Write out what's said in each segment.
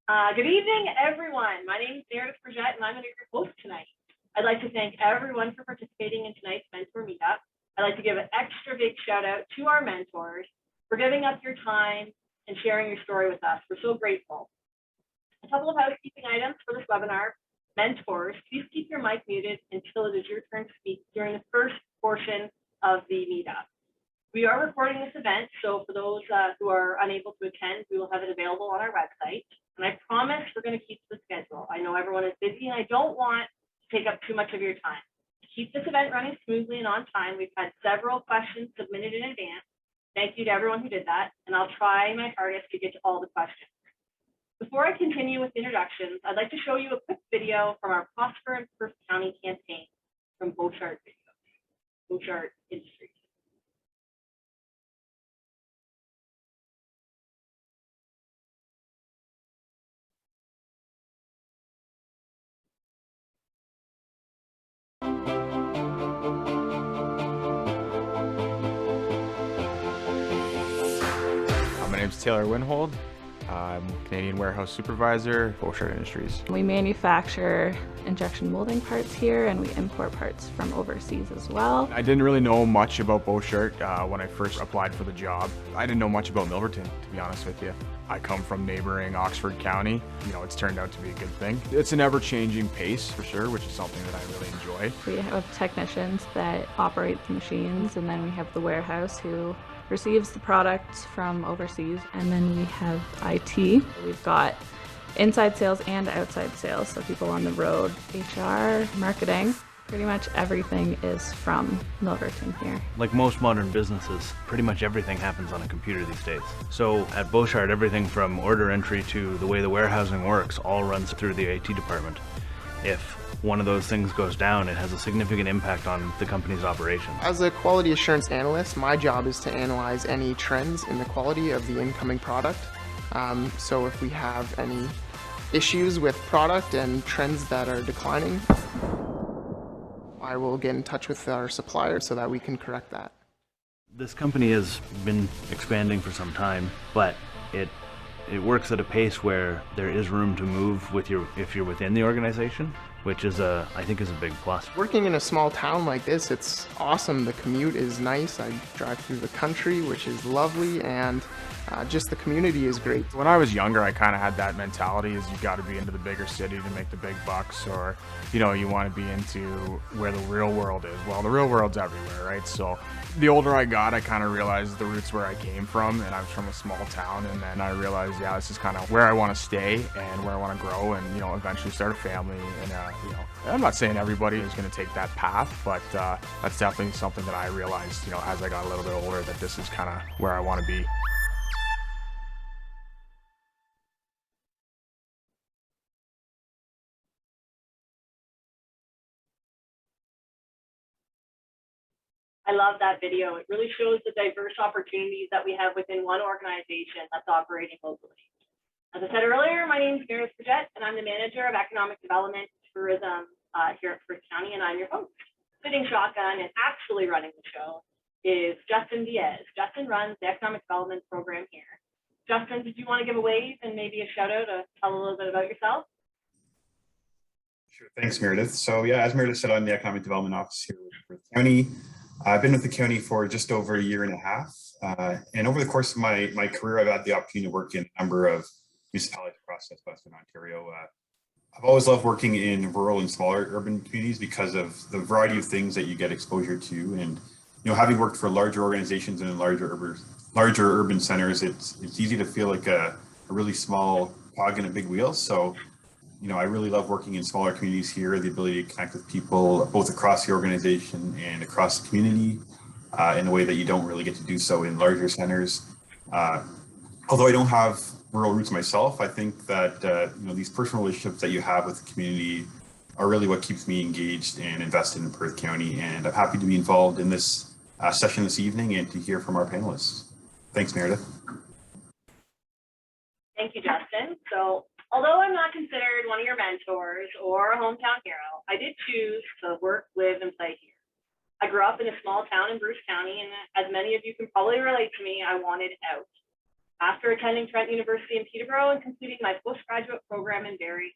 Good evening, everyone. My name is Meredith Bridgette, and I'm going to be your host tonight. I'd like to thank everyone for participating in tonight's mentor meetup. I'd like to give an extra big shout out to our mentors for giving us your time and sharing your story with us. We're so grateful. A couple of housekeeping items for this webinar. Mentors, please keep your mic muted until it is your turn to speak during the first portion of the meetup. We are recording this event, so for those who are unable to attend, we will have it available on our website. And I promise we're going to keep to the schedule. I know everyone is busy, and I don't want to take up too much of your time. To keep this event running smoothly and on time, we've had several questions submitted in advance. Thank you to everyone who did that, and I'll try my hardest to get to all the questions. Before I continue with introductions, I'd like to show you a quick video from our Prosper in Perth County campaign from Bouchard Industries. My name's Taylor Winhold. I'm Canadian Warehouse Supervisor, Bouchard Industries. We manufacture injection molding parts here, and we import parts from overseas as well. I didn't really know much about Bouchard when I first applied for the job. I didn't know much about Milverton, to be honest with you. I come from neighboring Oxford County. It's turned out to be a good thing. It's an ever-changing pace for sure, which is something that I really enjoy. We have technicians that operate the machines, and then we have the warehouse who receives the products from overseas, and then we have IT. We've got inside sales and outside sales, so people on the road, HR, marketing. Pretty much everything is from Milverton here. Like most modern businesses, pretty much everything happens on a computer these days. So at Bouchard, everything from order entry to the way the warehousing works all runs through the IT department. If one of those things goes down, it has a significant impact on the company's operations. As a quality assurance analyst, my job is to analyze any trends in the quality of the incoming product. So if we have any issues with product and trends that are declining, I will get in touch with our suppliers so that we can correct that. This company has been expanding for some time, but it works at a pace where there is room to move if you're within the organization, which is I think is a big plus. Working in a small town like this, it's awesome. The commute is nice. I drive through the country, which is lovely, and just the community is great. When I was younger, I kind of had that mentality is you got to be into the bigger city to make the big bucks, or you want to be into where the real world is. Well, the real world's everywhere, right? So the older I got, I kind of realized the roots where I came from, and I was from a small town, and then I realized, yeah, this is kind of where I want to stay and where I want to grow, and eventually start a family. And I'm not saying everybody is going to take that path, but that's definitely something that I realized, as I got a little bit older, that this is kind of where I want to be. I love that video. It really shows the diverse opportunities that we have within one organization that's operating locally. As I said earlier, my name is Meredith Bridgette, and I'm the Manager of Economic Development and Tourism here at Perth County, and I'm your host. Sitting shotgun and actually running the show is Justin Diaz. Justin runs the Economic Development Program here. Justin, did you want to give a wave and maybe a shout out to tell a little bit about yourself? Sure, thanks, Meredith. So yeah, as Meredith said, I'm the Economic Development Officer with Perth County. I've been with the county for just over a year and a half. And over the course of my career, I've had the opportunity to work in a number of municipalities across Western Ontario. I've always loved working in rural and smaller urban communities because of the variety of things that you get exposure to. And having worked for larger organizations and in larger urban centers, it's easy to feel like a really small cog in a big wheel. So I really love working in smaller communities here, the ability to connect with people both across the organization and across the community in a way that you don't really get to do so in larger centers. Although I don't have rural roots myself, I think that these personal relationships that you have with the community are really what keeps me engaged and invested in Perth County. And I'm happy to be involved in this session this evening and to hear from our panelists. Thanks, Meredith. Thank you, Justin. So, although I'm not considered one of your mentors or a hometown hero, I did choose to work, live, and play here. I grew up in a small town in Bruce County, and as many of you can probably relate to me, I wanted out. After attending Trent University in Peterborough and completing my postgraduate program in Barrie,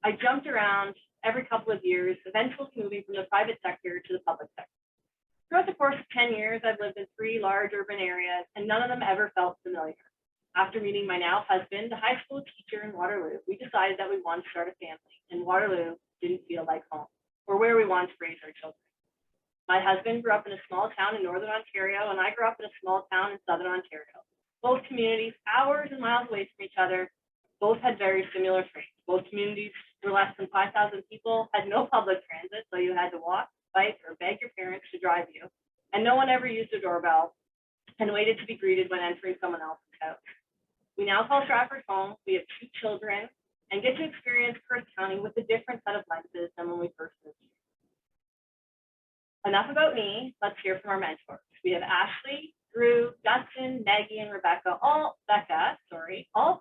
I jumped around every couple of years, eventually moving from the private sector to the public sector. Throughout the course of 10 years, I've lived in 3 large urban areas, and none of them ever felt familiar. After meeting my now husband, a high school teacher in Waterloo, we decided that we wanted to start a family, and Waterloo didn't feel like home, or where we wanted to raise our children. My husband grew up in a small town in Northern Ontario, and I grew up in a small town in Southern Ontario. Both communities, hours and miles away from each other, both had very similar traits. Both communities were less than 5,000 people, had no public transit, so you had to walk, bike, or beg your parents to drive you, and no one ever used a doorbell and waited to be greeted when entering someone else's house. We now call Stratford home. We have 2 children and get to experience Perth County with a different set of lenses than when we first moved here. Enough about me. Let's hear from our mentors. We have Ashley, Drew, Dustin, Maggie, and Becca, all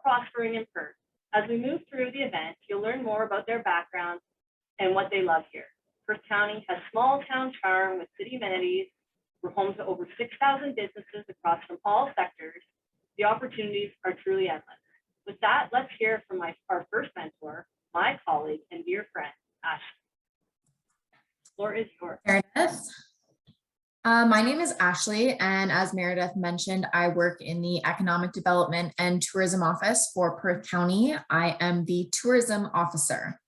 prospering in Perth. As we move through the event, you'll learn more about their backgrounds and what they love here. Perth County has small town charm with city amenities. We're home to over 6,000 businesses across from all sectors. The opportunities are truly endless. With that, let's hear from our first mentor, my colleague and dear friend, Ashley. The floor is yours. Meredith. My name is Ashley, and as Meredith mentioned, I work in the Economic Development and Tourism Office for Perth County. I am the tourism officer.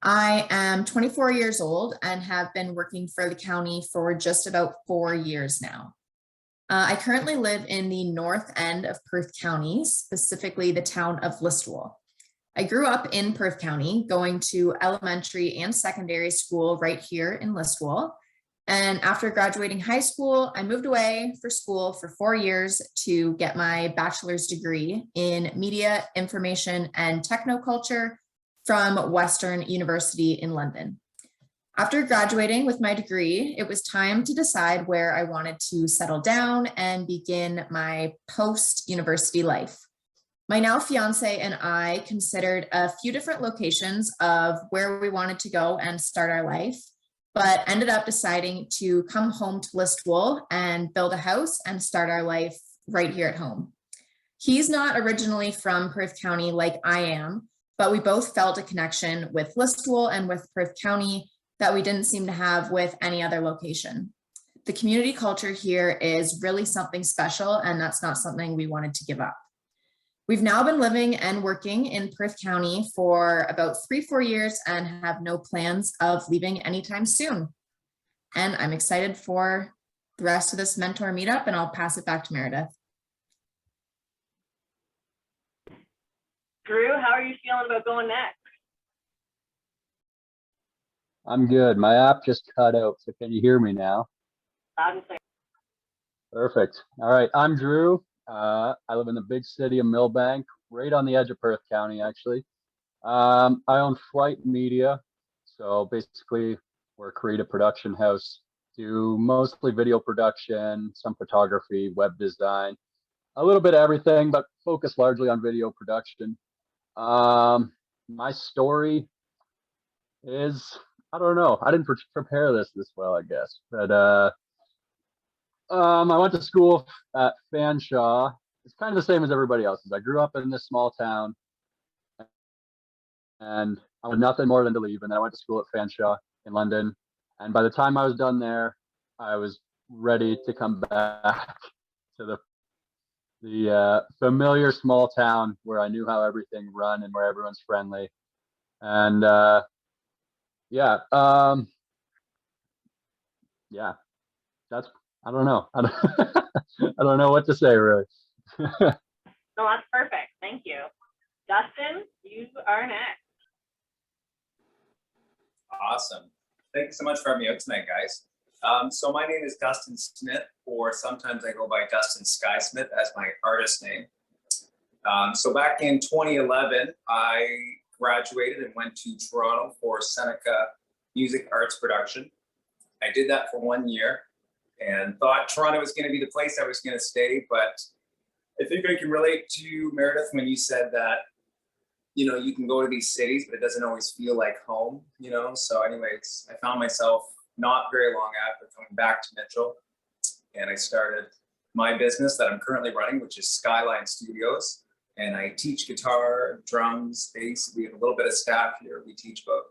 I am 24 years old and have been working for the county for just about 4 years now. I currently live in the north end of Perth County, specifically the town of Listowel. I grew up in Perth County, going to elementary and secondary school right here in Listowel. And after graduating high school, I moved away for school for 4 years to get my bachelor's degree in media, information, and technoculture from Western University in London. After graduating with my degree, it was time to decide where I wanted to settle down and begin my post-university life. My now fiance and I considered a few different locations of where we wanted to go and start our life, but ended up deciding to come home to Listowel and build a house and start our life right here at home. He's not originally from Perth County like I am, but we both felt a connection with Listowel and with Perth County that we didn't seem to have with any other location. The community culture here is really something special, and that's not something we wanted to give up. We've now been living and working in Perth County for about 3-4 years and have no plans of leaving anytime soon. And I'm excited for the rest of this mentor meetup, and I'll pass it back to Meredith. Drew, how are you feeling about going next? I'm good. My app just cut out, so can you hear me now? Loud and clear. Perfect. All right, I'm Drew. I live in the big city of Millbank, right on the edge of Perth County, actually. I own Flight Media, so basically we're a creative production house, do mostly video production, some photography, web design, a little bit of everything, but focus largely on video production. My story is, I don't know. I didn't prepare this well, I guess. But I went to school at Fanshawe. It's kind of the same as everybody else's. I grew up in this small town, and I wanted nothing more than to leave. And then I went to school at Fanshawe in London. And by the time I was done there, I was ready to come back to the familiar small town where I knew how everything run and where everyone's friendly. And yeah, that's, I don't know. I don't know what to say, really. No, that's perfect. Thank you. Dustin, you are next. Awesome. Thank you so much for having me out tonight, guys. So my name is Dustin Smith, or sometimes I go by Dustin Sky Smith as my artist name. So back in 2011, I graduated and went to Toronto for Seneca Music Arts Production. I did that for 1 year and thought Toronto was going to be the place I was going to stay. But I think I can relate to Meredith when you said that, you know, you can go to these cities, but it doesn't always feel like home, you know? So anyways, I found myself not very long after coming back to Mitchell, and I started my business that I'm currently running, which is Skyline Studios. And I teach guitar, drums, bass. We have a little bit of staff here. We teach about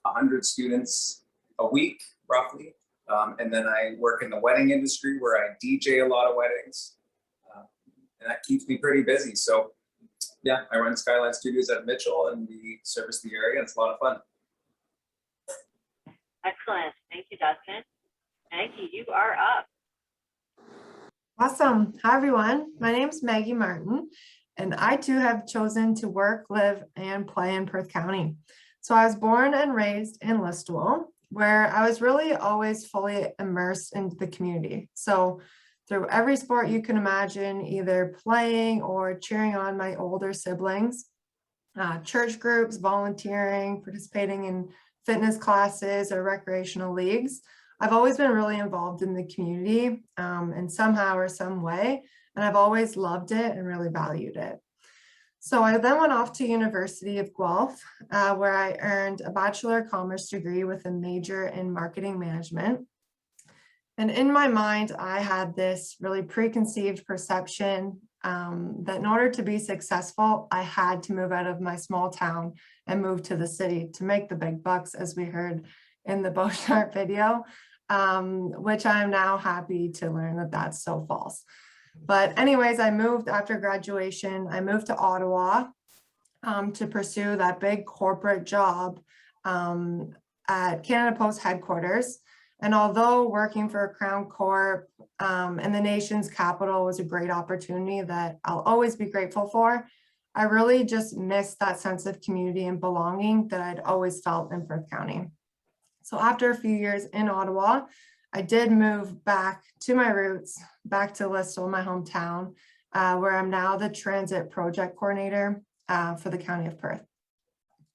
100 students a week, roughly. And then I work in the wedding industry where I DJ a lot of weddings. And that keeps me pretty busy. So yeah, I run Skyline Studios at Mitchell and we service the area. It's a lot of fun. Excellent. Thank you, Dustin. Maggie, you are up. Awesome. Hi, everyone. My name is Maggie Martin, and I too have chosen to work, live, and play in Perth County. So I was born and raised in Listowel, where I was really always fully immersed into the community. So through every sport you can imagine, either playing or cheering on my older siblings, church groups, volunteering, participating in fitness classes or recreational leagues, I've always been really involved in the community in somehow or some way, and I've always loved it and really valued it. So I then went off to University of Guelph, where I earned a Bachelor of Commerce degree with a major in marketing management. And in my mind, I had this really preconceived perception that in order to be successful, I had to move out of my small town and move to the city to make the big bucks, as we heard in the Beauchart video, which I'm now happy to learn that that's so false. But anyways, I moved after graduation. I moved to Ottawa to pursue that big corporate job at Canada Post headquarters. And although working for a Crown Corp in the nation's capital was a great opportunity that I'll always be grateful for, I really just missed that sense of community and belonging that I'd always felt in Perth County. So after a few years in Ottawa, I did move back to my roots, back to Listowel, my hometown, where I'm now the transit project coordinator for the County of Perth.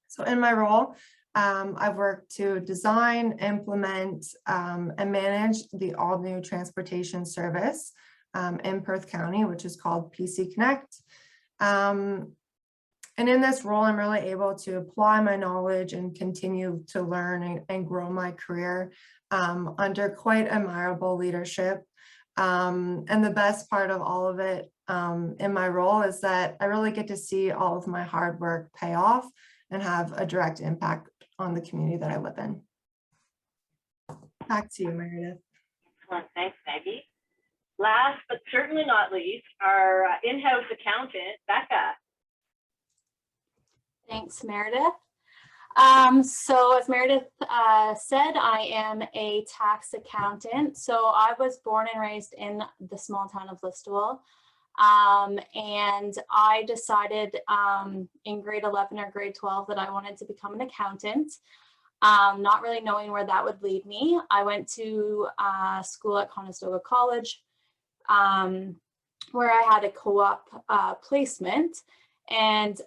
So in my role, I've worked to design, implement, and manage the all-new transportation service in Perth County, which is called PC Connect. And in this role, I'm really able to apply my knowledge and continue to learn and grow my career under quite admirable leadership. And the best part of all of it in my role is that I really get to see all of my hard work pay off and have a direct impact on the community that I live in. Back to you, Meredith. Excellent. Thanks, Maggie. Last but certainly not least, our in-house accountant, Becca. Thanks, Meredith. So as Meredith said, I am a tax accountant. So I was born and raised in the small town of Listowel. And I decided in grade 11 or grade 12 that I wanted to become an accountant, not really knowing where that would lead me. I went to school at Conestoga College, where I had a co-op placement. And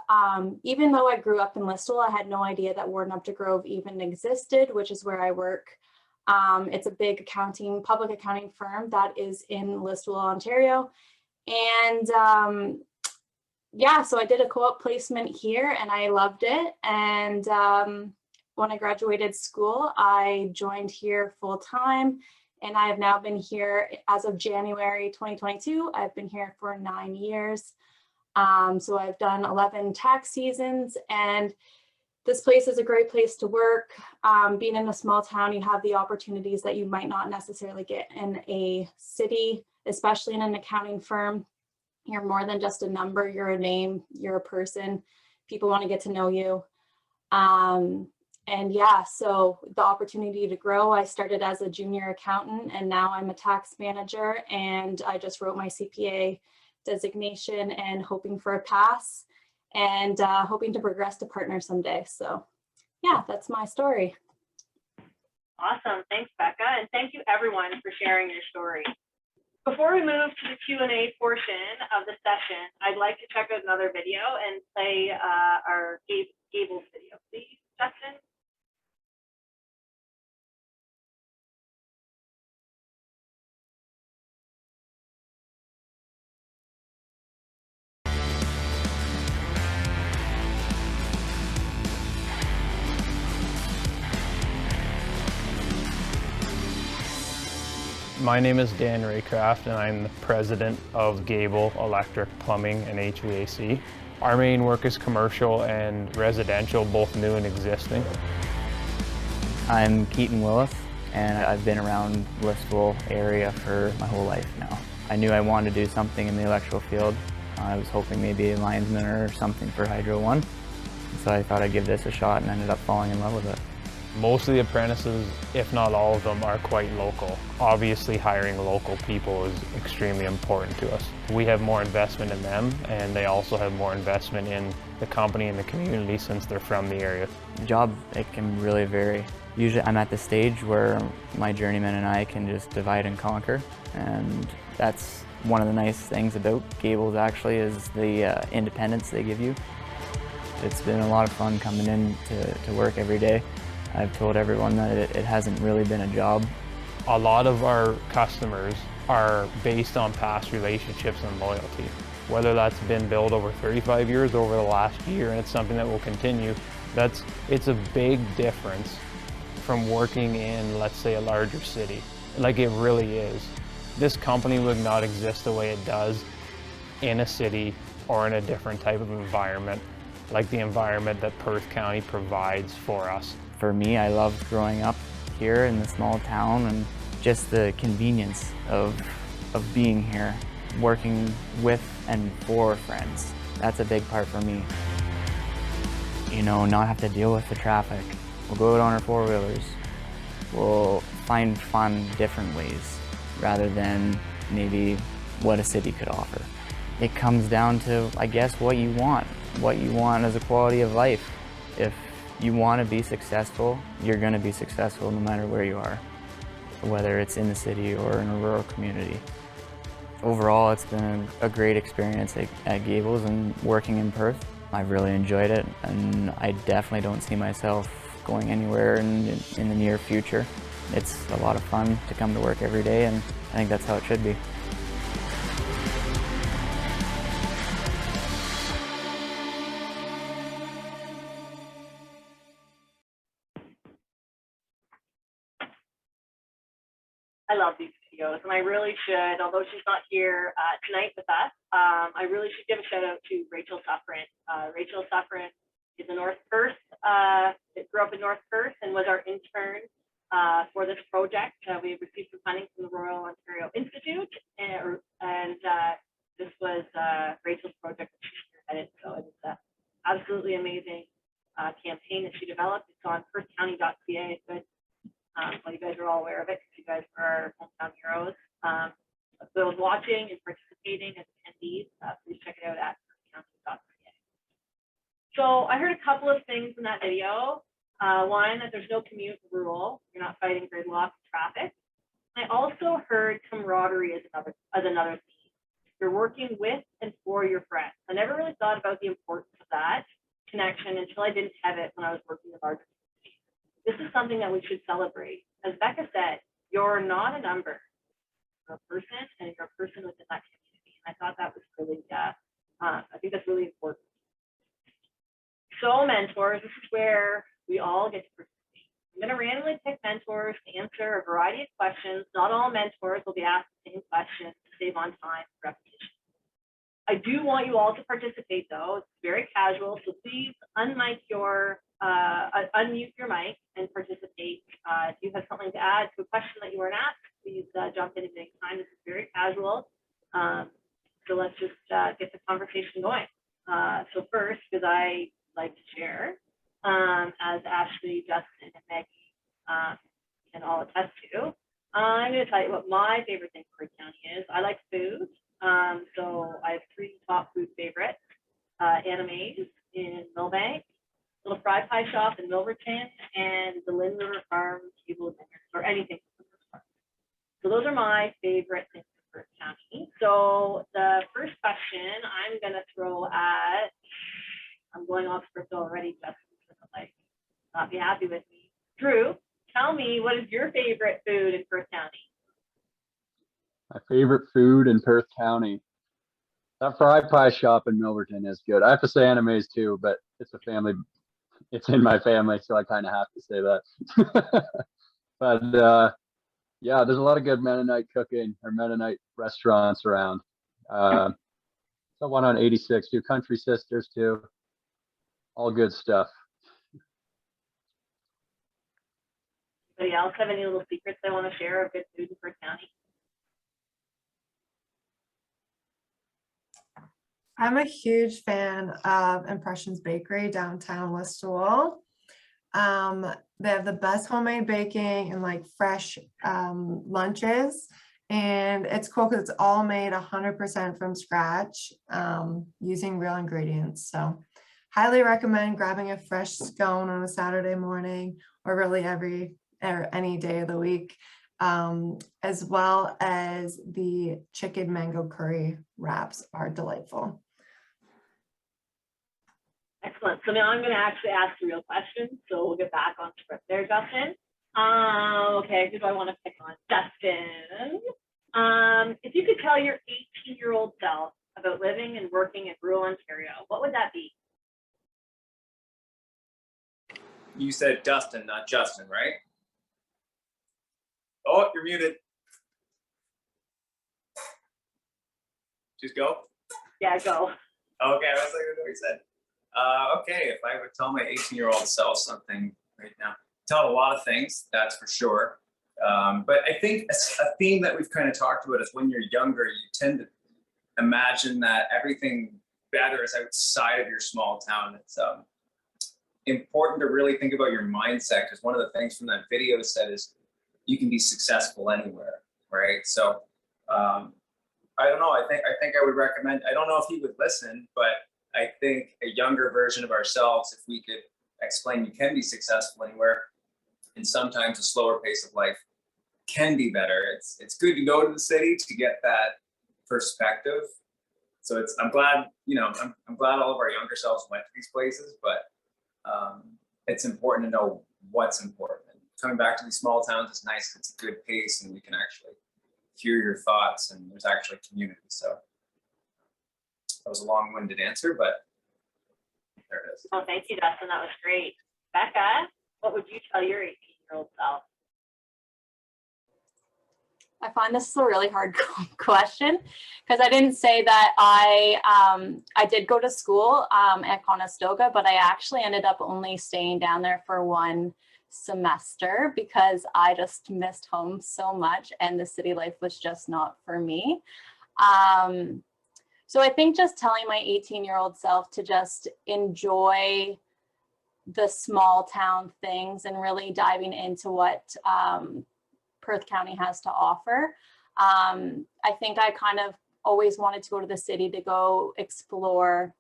even though I grew up in Listowel, I had no idea that Warden Upton Grove even existed, which is where I work. It's a big public accounting firm that is in Listowel, Ontario. And yeah, so I did a co-op placement here and I loved it. And when I graduated school, I joined here full time. And I have now been here as of January 2022. I've been here for 9 years. So I've done 11 tax seasons, and this place is a great place to work. Being in a small town, you have the opportunities that you might not necessarily get in a city, especially in an accounting firm. You're more than just a number, you're a name, you're a person. People want to get to know you. And yeah, so the opportunity to grow, I started as a junior accountant and now I'm a tax manager, and I just wrote my CPA designation and hoping for a pass and hoping to progress to partner someday. So yeah, that's my story. Awesome. Thanks, Becca. And thank you everyone for sharing your story. Before we move to the Q&A portion of the session, I'd like to check out another video and play our Gables video, please, Dustin. My name is Dan Raycraft and I'm the president of Gable Electric, Plumbing and HVAC. Our main work is commercial and residential, both new and existing. I'm Keaton Willis and I've been around Listowel area for my whole life now. I knew I wanted to do something in the electrical field. I was hoping maybe a linesman or something for Hydro One. So I thought I'd give this a shot and ended up falling in love with it. Most of the apprentices, if not all of them, are quite local. Obviously, hiring local people is extremely important to us. We have more investment in them, and they also have more investment in the company and the community since they're from the area. The job, it can really vary. Usually I'm at the stage where my journeyman and I can just divide and conquer, and that's one of the nice things about Gables actually is the independence they give you. It's been a lot of fun coming in to work every day. I've told everyone that it hasn't really been a job. A lot of our customers are based on past relationships and loyalty. Whether that's been built over 35 years, over the last year, and it's something that will continue, it's a big difference from working in, let's say, a larger city. Like it really is. This company would not exist the way it does in a city or in a different type of environment, like the environment that Perth County provides for us. For me, I loved growing up here in the small town and just the convenience of being here, working with and for friends. That's a big part for me. You know, not have to deal with the traffic. We'll go out on our four-wheelers. We'll find fun different ways rather than maybe what a city could offer. It comes down to, I guess, what you want as a quality of life. If you want to be successful, you're going to be successful no matter where you are, whether it's in the city or in a rural community. Overall, it's been a great experience at Gables and working in Perth. I've really enjoyed it, and I definitely don't see myself going anywhere in the near future. It's a lot of fun to come to work every day, and I think that's how it should be. I love these videos, and I really should, although she's not here tonight with us, I really should give a shout out to Rachel Suffren. Rachel Suffren is a North Perth, grew up in North Perth and was our intern for this project. We received some funding from the Royal Ontario Institute, and this was Rachel's project that she spearheaded. So it's an absolutely amazing campaign that she developed. It's on perthcounty.ca. It's well, you guys are all aware of it because you guys are our hometown heroes. Those watching and participating as attendees, please check it out at perthcounty.ca. So I heard a couple of things in that video. One, that there's no commute rule. You're not fighting gridlock traffic. I also heard camaraderie as another theme. You're working with and for your friends. I never really thought about the importance of that connection until I didn't have it when I was working in larger communities. This is something that we should celebrate. As Becca said, you're not a number. You're a person, and you're a person within that community. And I thought that was really, I think that's really important. So mentors, this is where we all get to participate. I'm going to randomly pick mentors to answer a variety of questions. Not all mentors will be asked the same questions to save on time for repetition. I do want you all to participate, though. It's very casual, so please unmute your mic and participate. If you have something to add to a question that you weren't asked, please jump in at any time. This is very casual. So let's just get the conversation going. So first, because I like to share, as Ashley, Justin, and Maggie can all attest to, I'm going to tell you what my favorite thing for Perth County is. I like food. So I have 3 top food favorites. Animes in Millbank, Little Fry Pie Shop in Milverton, and the Lynn River Farm Table of Dinners, or anything from Perth Farm. So those are my favorite things for Perth County. So the first question I'm going to throw at, I'm going off script already, Justin's going to like not be happy with me. Drew, tell me, what is your favorite food in Perth County? My favorite food in Perth County. That fry pie shop in Milverton is good. I have to say animes too, but it's in my family, so I kind of have to say that. But Yeah, there's a lot of good Mennonite cooking or Mennonite restaurants around. So one on 86, do Country Sisters too. All good stuff. Anybody else have any little secrets they want to share of good food in Perth County? I'm a huge fan of Impressions Bakery downtown Listowel. They have the best homemade baking and like fresh lunches. And it's cool because it's all made 100% from scratch using real ingredients. So highly recommend grabbing a fresh scone on a Saturday morning or really any day of the week, as well as the chicken mango curry wraps are delightful. Excellent. So now I'm going to actually ask the real questions. So we'll get back on script there, Dustin. Okay, who do I want to pick on? Dustin. If you could tell your 18-year-old self about living and working in rural Ontario, what would that be? You said Dustin, not Justin, right? Oh, you're muted. Just go? Yeah, go. Okay, I was like, what he said. Okay, if I would tell my 18-year-old self something right now, tell a lot of things, that's for sure. But I think a theme that we've kind of talked about is when you're younger, you tend to imagine that everything better is outside of your small town. It's important to really think about your mindset, because one of the things from that video said is you can be successful anywhere, right? So I don't know. I think I would recommend. I don't know if he would listen, but I think a younger version of ourselves, if we could explain you can be successful anywhere, and sometimes a slower pace of life can be better. It's good to go to the city to get that perspective. So I'm glad, I'm glad all of our younger selves went to these places, but it's important to know what's important. And coming back to these small towns is nice. It's a good pace, and we can actually hear your thoughts, and there's actually community. So that was a long-winded answer, but there it is. Oh, thank you, Dustin. That was great. Becca, what would you tell your 18-year-old self? I find this is a really hard question because I didn't say that I did go to school at Conestoga, but I actually ended up only staying down there for one semester because I just missed home so much and the city life was just not for me. So I think just telling my 18-year-old self to just enjoy the small town things and really diving into what Perth County has to offer. I think I kind of always wanted to go to the city to go explore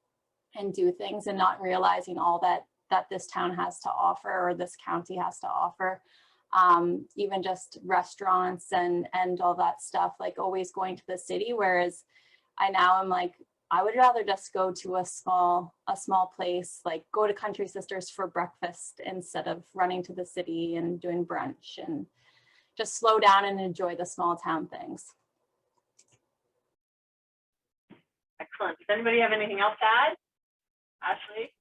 and do things and not realizing all that this town has to offer or this county has to offer. Even just restaurants and all that stuff, like always going to the city. Whereas I'm like, I would rather just go to a small place, like go to Country Sisters for breakfast instead of running to the city and doing brunch, and just slow down and enjoy the small town things. Excellent. Does anybody have anything else to add? Ashley?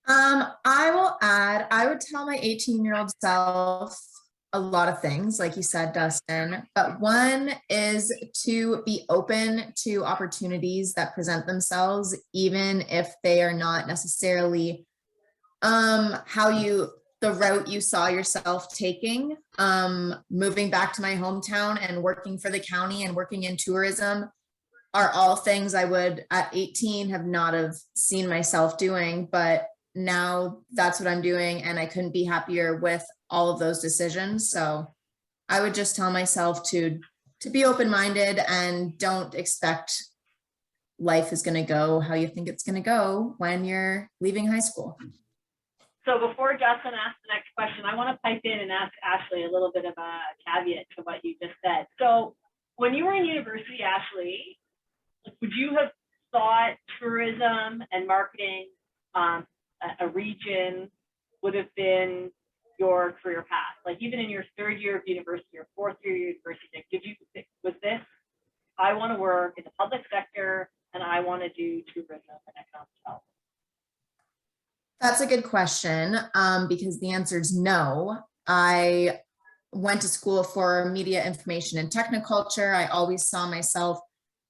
I will add, I would tell my 18-year-old self a lot of things, like you said, Dustin, but one is to be open to opportunities that present themselves, even if they are not necessarily the route you saw yourself taking. Moving back to my hometown and working for the county and working in tourism are all things I would at 18 have not have seen myself doing, but now that's what I'm doing, and I couldn't be happier with all of those decisions. So I would just tell myself to be open-minded and don't expect life is going to go how you think it's going to go when you're leaving high school. So before Justin asks the next question, I want to pipe in and ask Ashley a little bit of a caveat to what you just said. So when you were in university, Ashley, would you have thought tourism and marketing, a region, would have been your career path? Like even in your third year of university or fourth year of university, was this, I want to work in the public sector and I want to do tourism and economic development? That's a good question, because the answer is no. I went to school for media information and technoculture. I always saw myself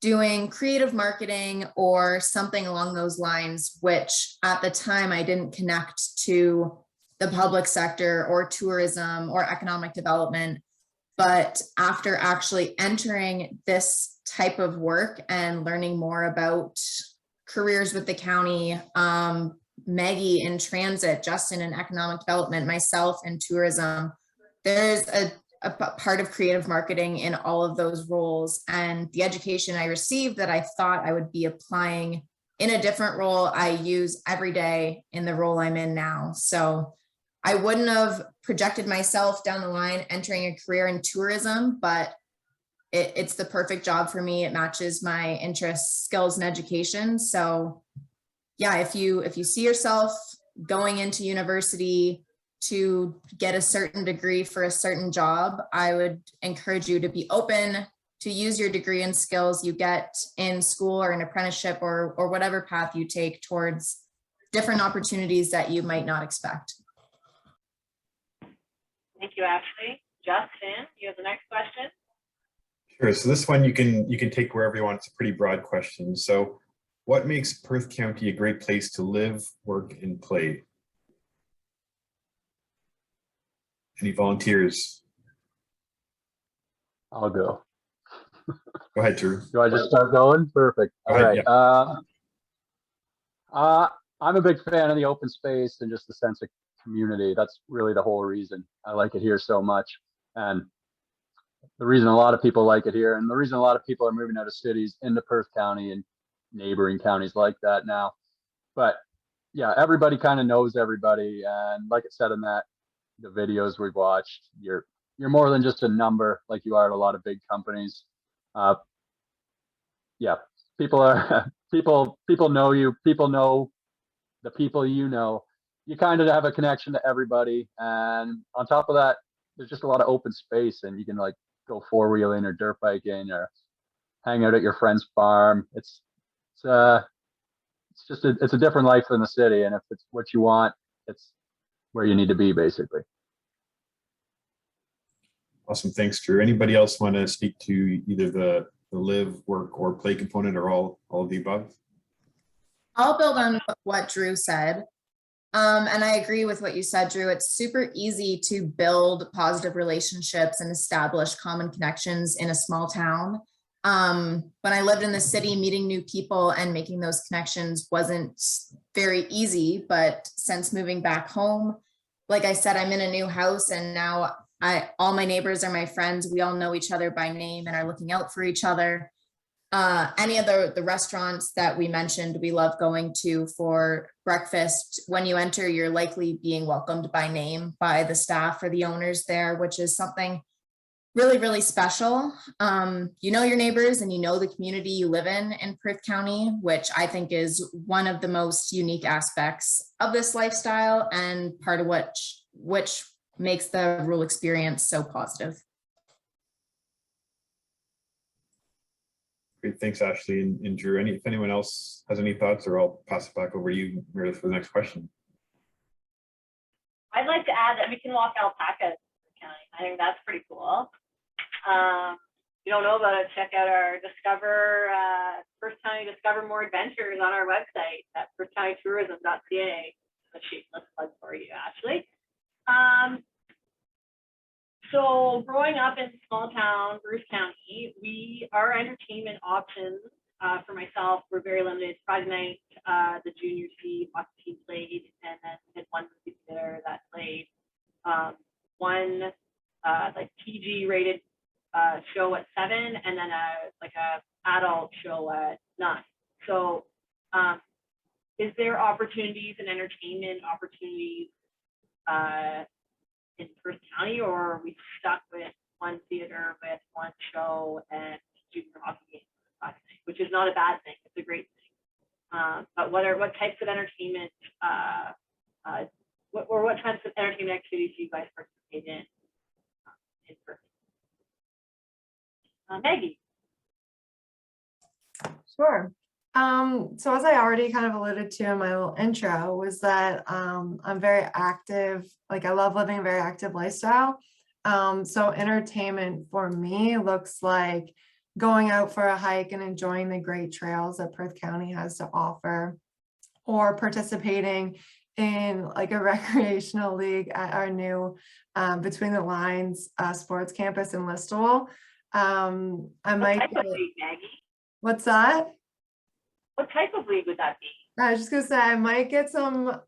doing creative marketing or something along those lines, which at the time I didn't connect to the public sector or tourism or economic development. But after actually entering this type of work and learning more about careers with the county, Maggie in transit, Justin in economic development, myself in tourism, there's a part of creative marketing in all of those roles. And the education I received that I thought I would be applying in a different role, I use every day in the role I'm in now. So I wouldn't have projected myself down the line entering a career in tourism, but it's the perfect job for me. It matches my interests, skills, and education. So yeah, if you see yourself going into university to get a certain degree for a certain job, I would encourage you to be open to use your degree and skills you get in school or an apprenticeship or whatever path you take towards different opportunities that you might not expect. Thank you, Ashley. Justin, you have the next question. Sure. So this one you can take wherever you want. It's a pretty broad question. So what makes Perth County a great place to live, work, and play? Any volunteers? I'll go. Go ahead, Drew. Do I just start going? Perfect. Go All ahead, right. I'm a big fan of the open space and just the sense of community. That's really the whole reason I like it here so much. And the reason a lot of people like it here, and the reason a lot of people are moving out of cities into Perth County and neighboring counties like that now. But yeah, everybody kind of knows everybody. And like I said in the videos we've watched, you're more than just a number like you are at a lot of big companies. Yeah, people know you, people know the people you know. You kind of have a connection to everybody. And on top of that, there's just a lot of open space, and you can like go four-wheeling or dirt biking or hang out at your friend's farm. It's a different life than the city, and if it's what you want, it's where you need to be, basically. Awesome, thanks, Drew. Anybody else want to speak to either the live, work, or play component, or all of the above? I'll build on what Drew said. And I agree with what you said, Drew. It's super easy to build positive relationships and establish common connections in a small town. When I lived in the city, meeting new people and making those connections wasn't very easy. But since moving back home, like I said, I'm in a new house, and now all my neighbors are my friends. We all know each other by name and are looking out for each other. Any of the restaurants that we mentioned, we love going to for breakfast. When you enter, you're likely being welcomed by name by the staff or the owners there, which is something really, really special. You know your neighbors and you know the community you live in Perth County, which I think is one of the most unique aspects of this lifestyle and part of which makes the rural experience so positive. Great, thanks, Ashley and Drew. If anyone else has any thoughts, or I'll pass it back over to you, Meredith, for the next question. I'd like to add that we can walk alpacas in the county. I think that's pretty cool. If you don't know about it, check out our Perth County Discover More Adventures on our website at perthcountytourism.ca. A shameless plug for you, Ashley. So growing up in small town, Bruce County, our entertainment options for myself were very limited. Friday night, the junior C hockey team played, and then we had one movie theater that played one like PG rated show at 7, and then a adult show at 9. So is there opportunities and entertainment opportunities in Perth County, or are we stuck with one theater with one show and junior hockey games on Friday night, which is not a bad thing, it's a great thing. But what types of entertainment what types of entertainment activities do you guys participate in Perth? Maggie. Sure. So as I already kind of alluded to in my little intro, was that I'm very active. Like, I love living a very active lifestyle. So entertainment for me looks like going out for a hike and enjoying the great trails that Perth County has to offer, or participating in like a recreational league at our new Between the Lines sports campus in Listowel. I What might type of league, Maggie? What's that? What type of league would that be? I was just gonna say I might get some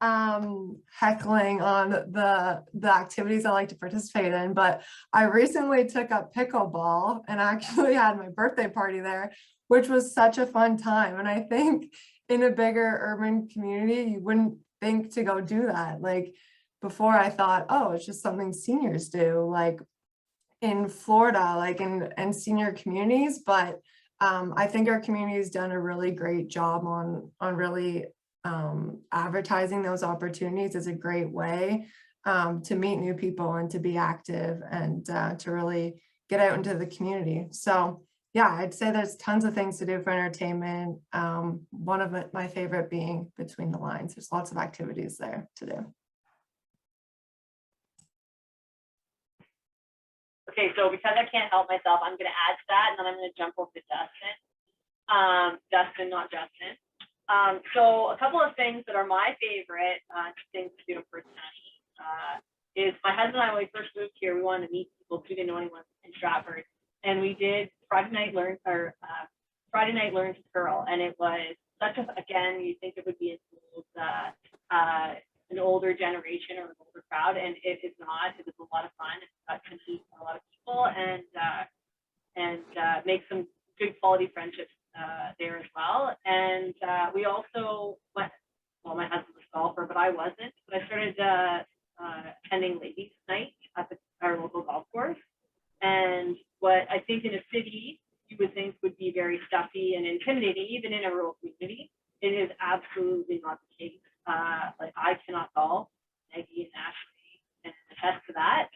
heckling on the activities I like to participate in, but I recently took up pickleball and actually had my birthday party there, which was such a fun time. And I think in a bigger urban community, you wouldn't think to go do that. Like before I thought, oh, it's just something seniors do, like in Florida, like in senior communities, but I think our community has done a really great job on really advertising those opportunities as a great way to meet new people and to be active and to really get out into the community. So yeah, I'd say there's tons of things to do for entertainment. One of my favorite being Between the Lines. There's lots of activities there to do. Okay, so because I can't help myself, I'm going to add to that, and then I'm going to jump over to Dustin. Dustin, not Justin. So a couple of things that are my favorite things to do in Perth County is my husband and I, when we first moved here, we wanted to meet people who didn't know anyone in Stratford, and we did Friday night learn to curl, and it was such a, again, you think it would be an older generation or an older crowd, and it is not. It was a lot of fun. It got to meet a lot of people and make some good quality friendships there as well. And we also went, well, my husband was a golfer, but I wasn't. But I started attending ladies' night at our local golf course. And what I think in a city you would think would be very stuffy and intimidating, even in a rural community, it is absolutely not the case. Like I cannot golf, Maggie and Ashley can attest to that.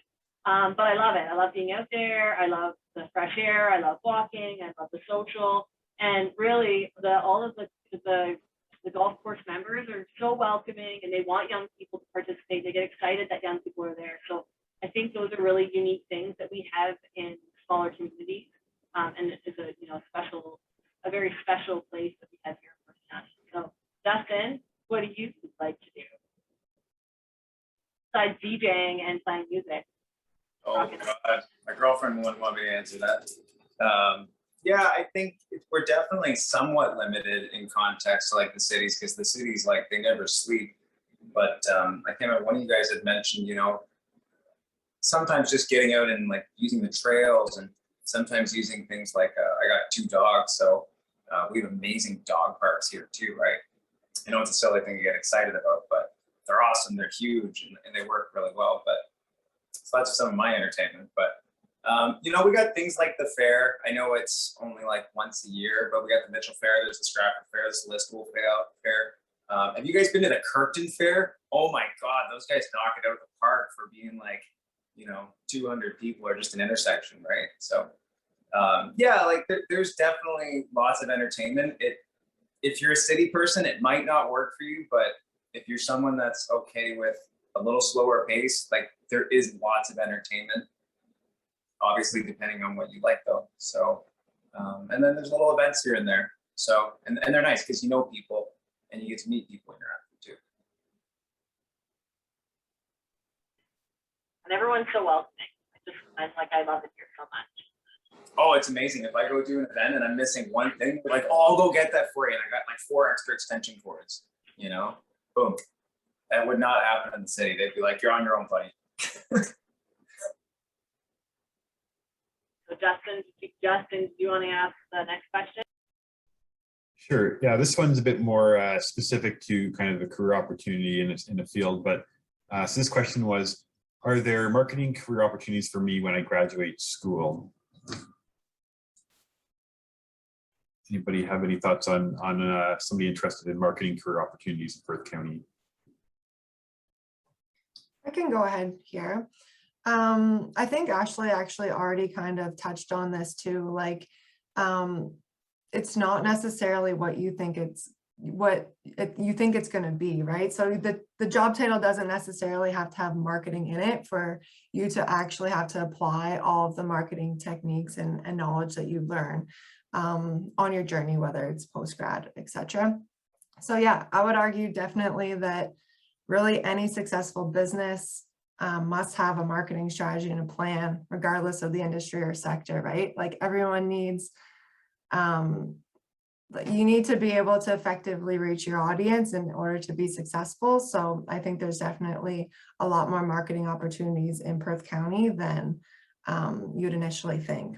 But I love it. I love being out there. I love the fresh air. I love walking. I love the social. And really, all of the golf course members are so welcoming, and they want young people to participate. They get excited that young people are there. So I think those are really unique things that we have in smaller communities, and it is a very special place that we have here in Perth County. So Dustin, what do you like to do besides DJing and playing music? Oh God, my girlfriend wouldn't want me to answer that. Yeah, I think we're definitely somewhat limited in context to like the cities, because the cities, like, they never sleep. But I can't remember, one of you guys had mentioned, you know, sometimes just getting out and like using the trails, and sometimes using things like I got 2 dogs, so we have amazing dog parks here too, right? I know it's a silly thing to get excited about, but they're awesome. They're huge and they work really well. But so that's some of my entertainment. But you know, we got things like the fair. I know it's only like once a year, but we got the Mitchell Fair. There's the Stratford Fair. There's the Listowel Fair. Have you guys been to the Kirkton Fair? Oh my God, those guys knock it out of the park for being like, you know, 200 people or just an intersection, right? So yeah, like there's definitely lots of entertainment. If you're a city person, it might not work for you, but if you're someone that's okay with a little slower pace, like there is lots of entertainment, obviously depending on what you like though. So, and then there's little events here and there. So, and they're nice because you know people and you get to meet people interactive too. And everyone's so welcoming. I love it here so much. Oh, it's amazing. If I go do an event and I'm missing one thing, they're like, oh, I'll go get that for you. And I got like 4 extra extension cords, you know, boom. That would not happen in the city. They'd be like, you're on your own, buddy. So Justin, do you want to ask the next question? Sure. Yeah, this one's a bit more specific to kind of the career opportunity in the field. But so this question was, are there marketing career opportunities for me when I graduate school? Anybody have any thoughts on somebody interested in marketing career opportunities in Perth County? I can go ahead here. I think Ashley actually already kind of touched on this too. Like, it's not necessarily what you think it's you think it's going to be, right? So the job title doesn't necessarily have to have marketing in it for you to actually have to apply all of the marketing techniques and knowledge that you learn on your journey, whether it's post-grad, etc. So yeah, I would argue definitely that really any successful business must have a marketing strategy and a plan, regardless of the industry or sector, right? Like everyone needs, you need to be able to effectively reach your audience in order to be successful. So I think there's definitely a lot more marketing opportunities in Perth County than you'd initially think.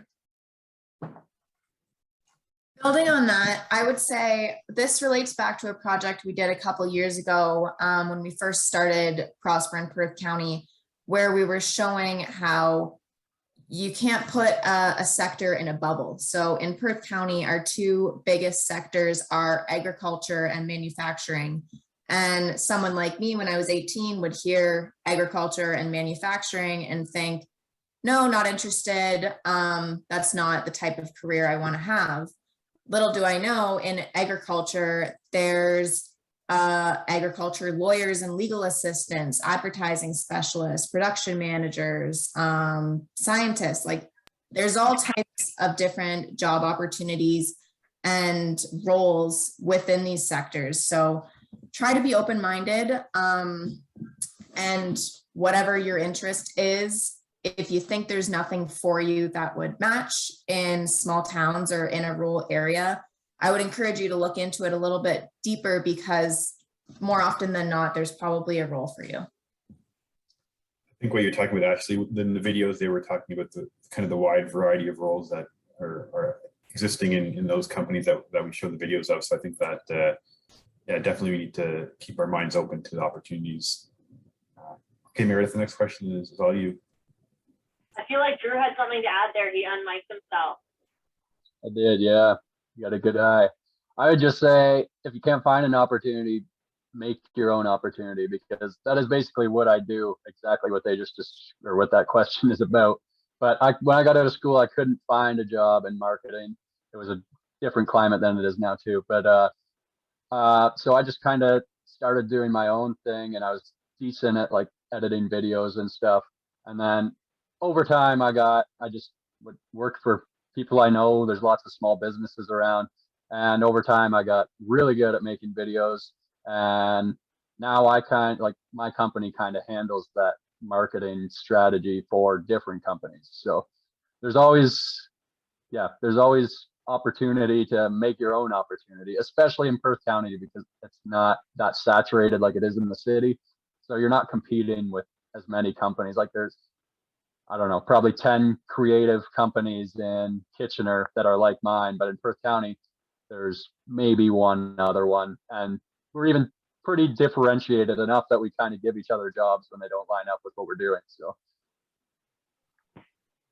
Building on that, I would say this relates back to a project we did a couple years ago when we first started Prosper in Perth County, where we were showing how you can't put a sector in a bubble. So in Perth County, our two biggest sectors are agriculture and manufacturing. And someone like me, when I was 18, would hear agriculture and manufacturing and think, no, not interested. That's not the type of career I want to have. Little do I know, in agriculture, there's agriculture lawyers and legal assistants, advertising specialists, production managers, scientists. Like there's all types of different job opportunities and roles within these sectors. So try to be open-minded, and whatever your interest is, if you think there's nothing for you that would match in small towns or in a rural area, I would encourage you to look into it a little bit deeper, because more often than not, there's probably a role for you. I think what you're talking about, actually, in the videos, they were talking about the kind of the wide variety of roles that are existing in those companies that we show the videos of. So I think that, yeah, definitely we need to keep our minds open to the opportunities. Okay, Meredith, the next question is all you. I feel like Drew had something to add there. He unmiked himself. I did, yeah. You got a good eye. I would just say, if you can't find an opportunity, make your own opportunity, because that is basically what I do, exactly what they just or what that question is about. But when I got out of school, I couldn't find a job in marketing. It was a different climate than it is now too. But so I just kind of started doing my own thing, and I was decent at like editing videos and stuff. And then over time, I just would work for people I know. There's lots of small businesses around. And over time, I got really good at making videos. And now my company kind of handles that marketing strategy for different companies. So there's always opportunity to make your own opportunity, especially in Perth County, because it's not that saturated like it is in the city. So you're not competing with as many companies. Like there's, I don't know, probably 10 creative companies in Kitchener that are like mine, but in Perth County, there's maybe one other one. And we're even pretty differentiated enough that we kind of give each other jobs when they don't line up with what we're doing. So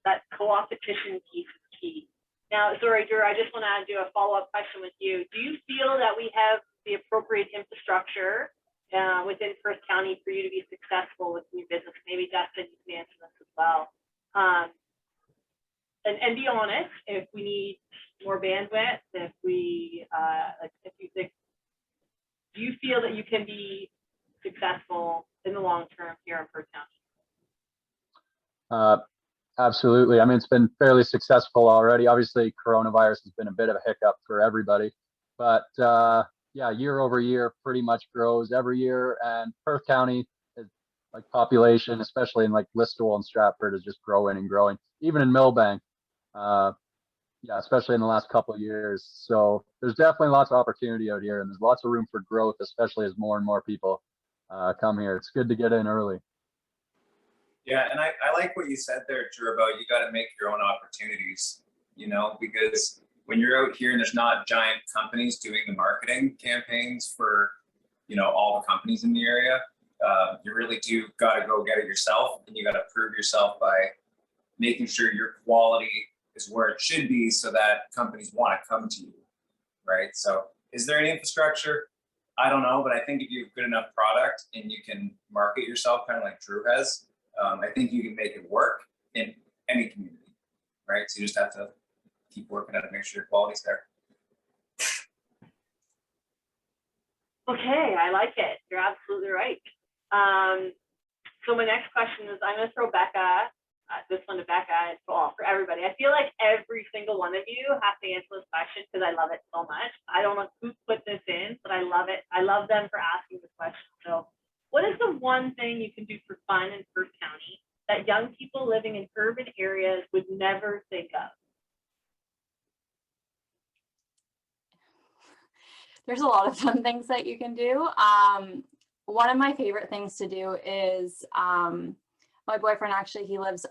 that co-opetition piece is key. Now, sorry, Drew, I just want to do a follow-up question with you. Do you feel that we have the appropriate infrastructure within Perth County for you to be successful with new business? Maybe Dustin, you can answer this as well. And be honest, if we need more bandwidth, if you think, do you feel that you can be successful in the long term here in Perth County? Absolutely. I mean, it's been fairly successful already. Obviously, coronavirus has been a bit of a hiccup for everybody, but yeah, year over year pretty much grows every year. And Perth County is like population, especially in like Listowel and Stratford, is just growing and growing. Even in Millbank, yeah, especially in the last couple of years. So there's definitely lots of opportunity out here, and there's lots of room for growth, especially as more and more people come here. It's good to get in early. Yeah, and I like what you said there, Drew, about you got to make your own opportunities, because when you're out here and there's not giant companies doing the marketing campaigns for, all the companies in the area, you really do got to go get it yourself, and you got to prove yourself by making sure your quality is where it should be so that companies want to come to you, right? So is there an infrastructure? I don't know, but I think if you have good enough product and you can market yourself kind of like Drew has, I think you can make it work in any community, right? So you just have to keep working at it, make sure your quality's there. Okay, I like it. You're absolutely right. So my next question is, I'm going to throw Becca, this one to Becca, well, for everybody. I feel like every single one of you have to answer this question because I love it so much. I don't know who put this in, but I love it. I love them for asking this question. So what is the one thing you can do for fun in Perth County that young people living in urban areas would never think of? There's a lot of fun things that you can do. One of my favorite things to do is my boyfriend, actually, he lives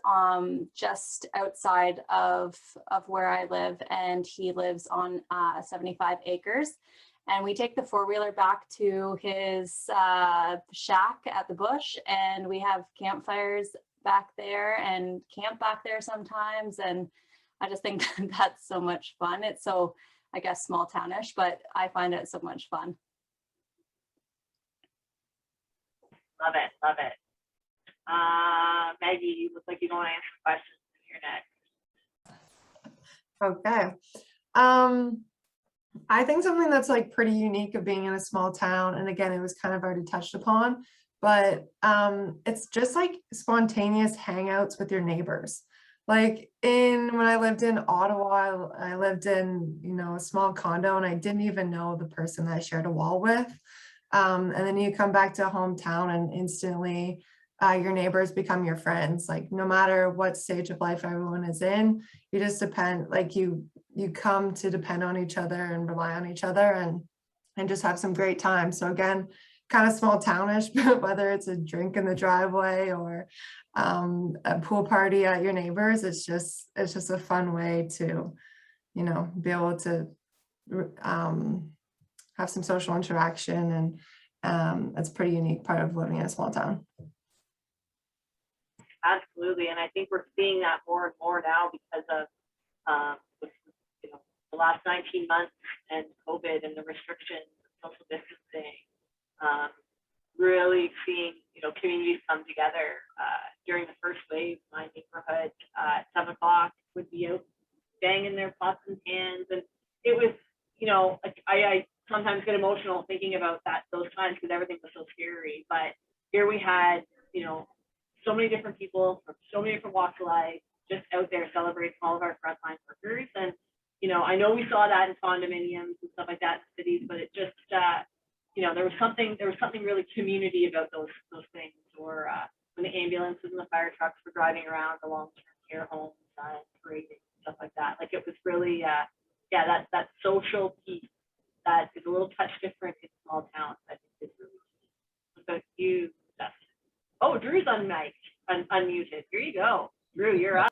just outside of where I live, and he lives on 75 acres. And we take the four-wheeler back to his shack at the bush, and we have campfires back there and camp back there sometimes. And I just think that's so much fun. It's so, I guess, small townish, but I find it so much fun. Love it, love it. Maggie, you look like you don't want to answer questions. You're next. Okay. I think something that's like pretty unique of being in a small town, and again, it was kind of already touched upon, but it's just like spontaneous hangouts with your neighbors. Like when I lived in Ottawa, I lived in, a small condo, and I didn't even know the person that I shared a wall with. And then you come back to a hometown and instantly your neighbors become your friends. Like no matter what stage of life everyone is in, you just depend, like you come to depend on each other and rely on each other and just have some great time. So again, kind of small townish, but whether it's a drink in the driveway or a pool party at your neighbors, it's just a fun way to, be able to have some social interaction, and that's a pretty unique part of living in a small town. Absolutely, and I think we're seeing that more and more now because of the last 19 months and COVID and the restrictions, social distancing. Really seeing communities come together. During the first wave, my neighborhood at 7 o'clock would be out banging their pots and pans, and it was I sometimes get emotional thinking about those times because everything was so scary. But here we had so many different people from so many different walks of life just out there celebrating all of our frontline workers. And I know we saw that in condominiums and stuff like that in cities, but it just there was something really community about those things. Or when the ambulances and the fire trucks were driving around the long-term care homes and parading stuff like that. Like it was really that social piece that is a little touch different in small towns. I think is really key. What about you, Dustin? Oh, Drew's unmuted. Here you go. Drew, you're up.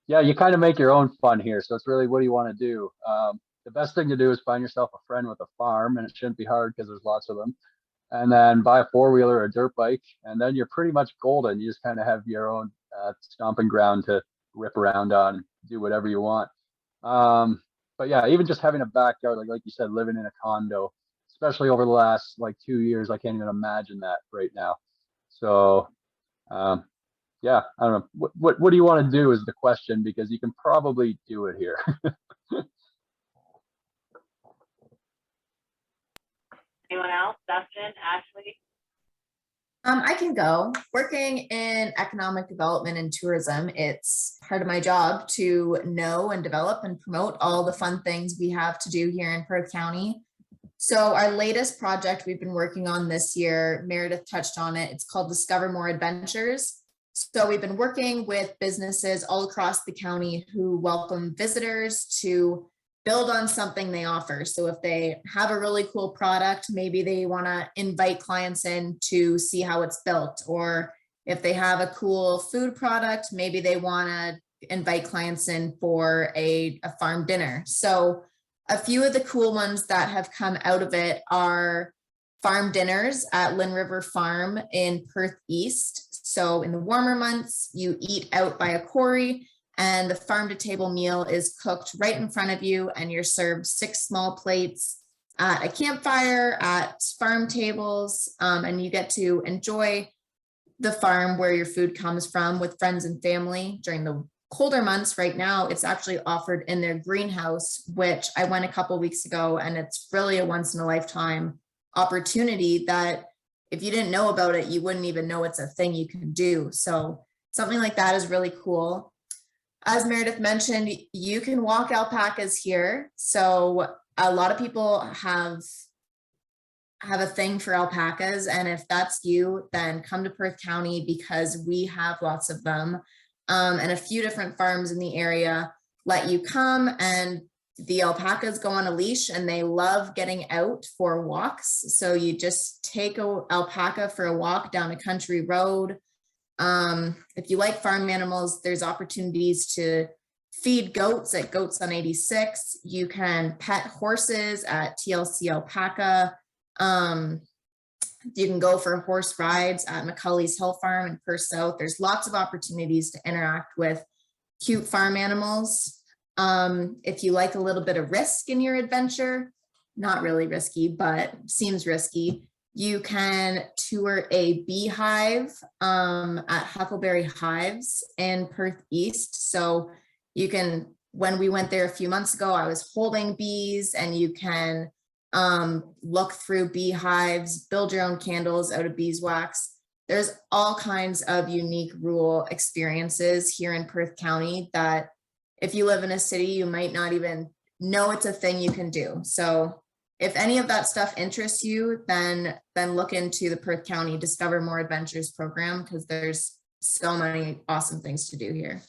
Yeah, you kind of make your own fun here. So it's really, what do you want to do? The best thing to do is find yourself a friend with a farm, and it shouldn't be hard because there's lots of them. And then buy a four-wheeler or a dirt bike, and then you're pretty much golden. You just kind of have your own stomping ground to rip around on and do whatever you want. But yeah, even just having a backyard, like you said, living in a condo, especially over the last 2 years, I can't even imagine that right now. So yeah, I don't know. What do you want to do is the question, because you can probably do it here. Anyone else? Dustin, Ashley? I can go. Working in economic development and tourism, it's part of my job to know and develop and promote all the fun things we have to do here in Perth County. So our latest project we've been working on this year, Meredith touched on it, it's called Discover More Adventures. So we've been working with businesses all across the county who welcome visitors to build on something they offer. So if they have a really cool product, maybe they want to invite clients in to see how it's built. Or if they have a cool food product, maybe they want to invite clients in for a farm dinner. So a few of the cool ones that have come out of it are farm dinners at Lynn River Farm in Perth East. So in the warmer months, you eat out by a quarry, and the farm to table meal is cooked right in front of you, and you're served 6 small plates at a campfire, at farm tables, and you get to enjoy the farm where your food comes from with friends and family during the colder months right now, it's actually offered in their greenhouse, which I went a couple weeks ago, and it's really a once in a lifetime opportunity that if you didn't know about it, you wouldn't even know it's a thing you can do. So something like that is really cool. As Meredith mentioned, you can walk alpacas here. So a lot of people have a thing for alpacas, and if that's you, then come to Perth County because we have lots of them. And a few different farms in the area let you come, and the alpacas go on a leash and they love getting out for walks. So you just take an alpaca for a walk down a country road. If you like farm animals, there's opportunities to feed goats at Goats on 86. You can pet horses at TLC Alpaca. You can go for horse rides at McCulley's Hill Farm in Perth South. There's lots of opportunities to interact with cute farm animals. If you like a little bit of risk in your adventure, not really risky, but seems risky, you can tour a beehive at Huckleberry Hives in Perth East. So you can, when we went there a few months ago, I was holding bees, and you can look through beehives, build your own candles out of beeswax. There's all kinds of unique rural experiences here in Perth County that if you live in a city, you might not even know it's a thing you can do. So if any of that stuff interests you, then look into the Perth County Discover More Adventures program, because there's so many awesome things to do here.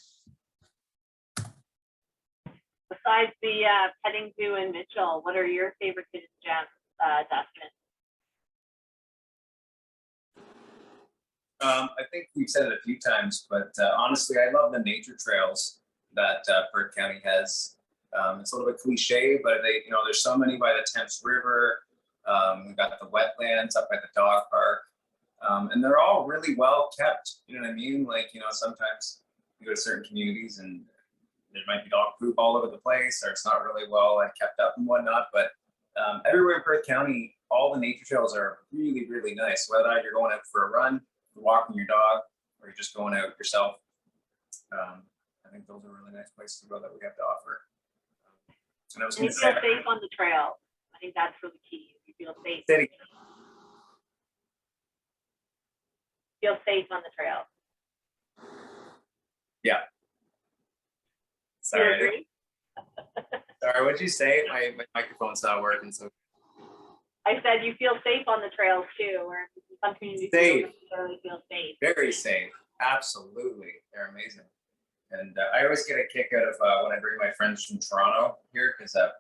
Besides the petting zoo in Mitchell, what are your favorite hidden gems, Dustin? I think we've said it a few times, but honestly, I love the nature trails that Perth County has. It's a little bit cliche, but there's so many by the Thames River. We've got the wetlands up at the dog park, and they're all really well kept. You know what I mean? Like, sometimes you go to certain communities and there might be dog poop all over the place, or it's not really well kept up and whatnot. But everywhere in Perth County, all the nature trails are really, really nice. Whether you're going out for a run, you're walking your dog, or you're just going out yourself. I think those are really nice places to go that we have to offer. And I was And you feel safe on the trail. I think that's really key. You feel safe. Feel safe on the trail. Yeah. Sorry. Sorry, what'd you say? My microphone's not working. So I said you feel safe on the trails too, or some communities safe. Don't necessarily feel safe. Very safe. Absolutely. They're amazing. And I always get a kick out of when I bring my friends from Toronto here, because a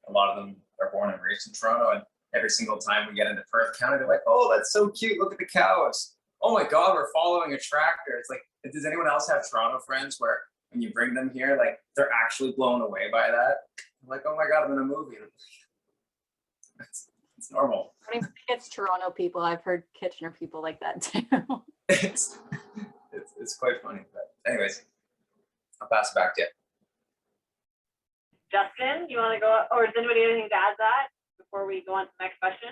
lot of them are born and raised in Toronto. And every single time we get into Perth County, they're like, "Oh, that's so cute. Look at the cows. Oh my God, we're following a tractor." It's like, does anyone else have Toronto friends where when you bring them here, like they're actually blown away by that? I'm like, "Oh my God, I'm in a movie." It's normal. I mean, it's Toronto people. I've heard Kitchener people like that too. It's quite funny. But anyways, I'll pass it back to you. Justin, you want to go, or does anybody have anything to add to that before we go on to the next question?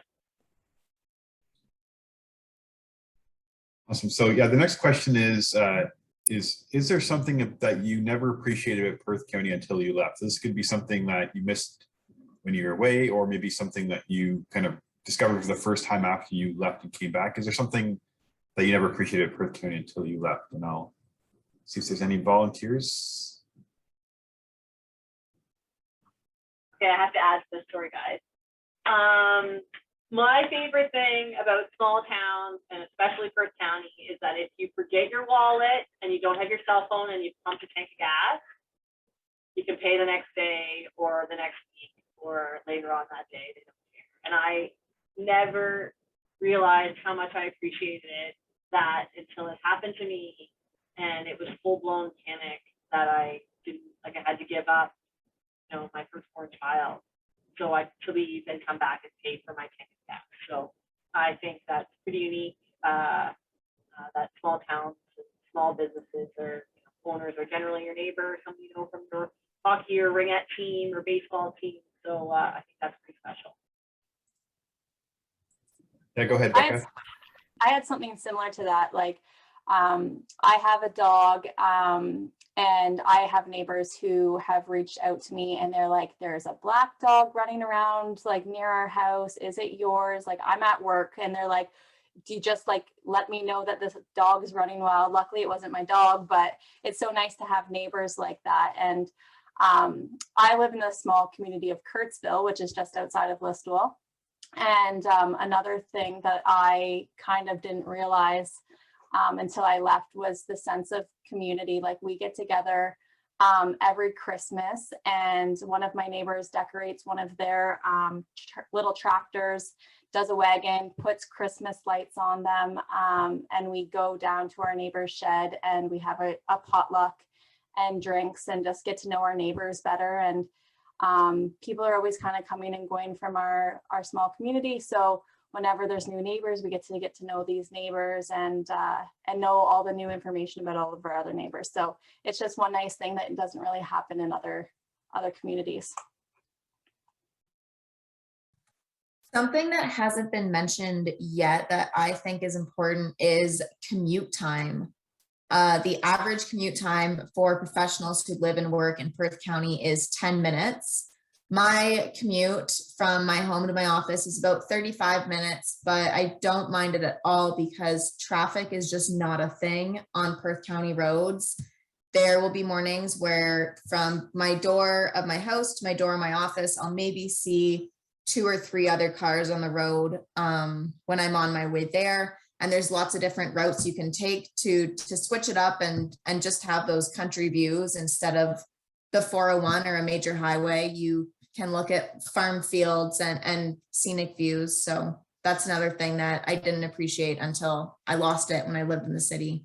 Awesome. So yeah, the next question is there something that you never appreciated at Perth County until you left? This could be something that you missed when you were away, or maybe something that you kind of discovered for the first time after you left and came back. Is there something that you never appreciated at Perth County until you left? And I'll see if there's any volunteers. Okay, I have to add to this story, guys. My favorite thing about small towns, and especially Perth County, is that if you forget your wallet and you don't have your cell phone and you pump a tank of gas, you can pay the next day or the next week or later on that day. They don't care. And I never realized how much I appreciated it, that until it happened to me and it was full-blown panic that I didn't, like I had to give up, my firstborn child. So I to leave and come back and pay for my tank of gas. So I think that's pretty unique, that small towns and small businesses or owners are generally your neighbor, somebody from your hockey or ringette team or baseball team. So I think that's pretty special. Yeah, go ahead, Becca. I had something similar to that. Like, I have a dog, and I have neighbors who have reached out to me and they're like, there's a black dog running around like near our house. Is it yours? Like, I'm at work, and they're like, do you just like let me know that this dog is running wild? Luckily it wasn't my dog, but it's so nice to have neighbors like that. And I live in the small community of Kurtzville, which is just outside of Listowel. And another thing that I kind of didn't realize until I left was the sense of community. Like, we get together every Christmas, and one of my neighbors decorates one of their little tractors, does a wagon, puts Christmas lights on them, and we go down to our neighbor's shed and we have a potluck and drinks and just get to know our neighbors better. And people are always kind of coming and going from our small community. So whenever there's new neighbors, we get to know these neighbors and know all the new information about all of our other neighbors. So it's just one nice thing that doesn't really happen in other communities. Something that hasn't been mentioned yet that I think is important is commute time. The average commute time for professionals who live and work in Perth County is 10 minutes. My commute from my home to my office is about 35 minutes, but I don't mind it at all because traffic is just not a thing on Perth County roads. There will be mornings where from my door of my house to my door of my office, I'll maybe see 2 or 3 other cars on the road when I'm on my way there. And there's lots of different routes you can take to switch it up and just have those country views instead of the 401 or a major highway. You can look at farm fields and scenic views. So that's another thing that I didn't appreciate until I lost it when I lived in the city.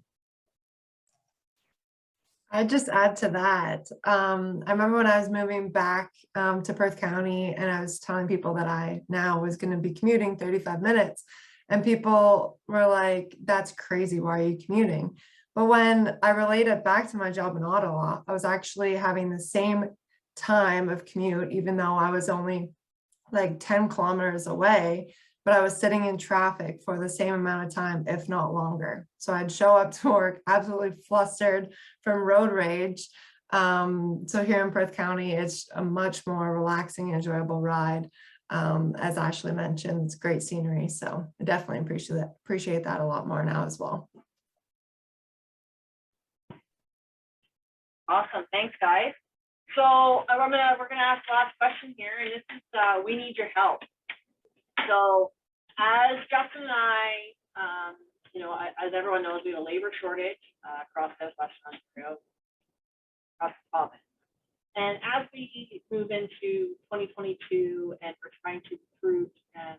I'd just add to that. I remember when I was moving back to Perth County and I was telling people that I now was going to be commuting 35 minutes, and people were like, that's crazy. Why are you commuting? But when I relate it back to my job in Ottawa, I was actually having the same time of commute, even though I was only like 10 kilometers away, but I was sitting in traffic for the same amount of time, if not longer. So I'd show up to work absolutely flustered from road rage. So here in Perth County, it's a much more relaxing, enjoyable ride. As Ashley mentioned, it's great scenery. So I definitely appreciate that a lot more now as well. Awesome, thanks guys. So we're gonna ask the last question here, and this is we need your help. So as Justin and I, as everyone knows, we have a labor shortage across Southwestern Ontario, across the province. And as we move into 2022 and we're trying to recruit and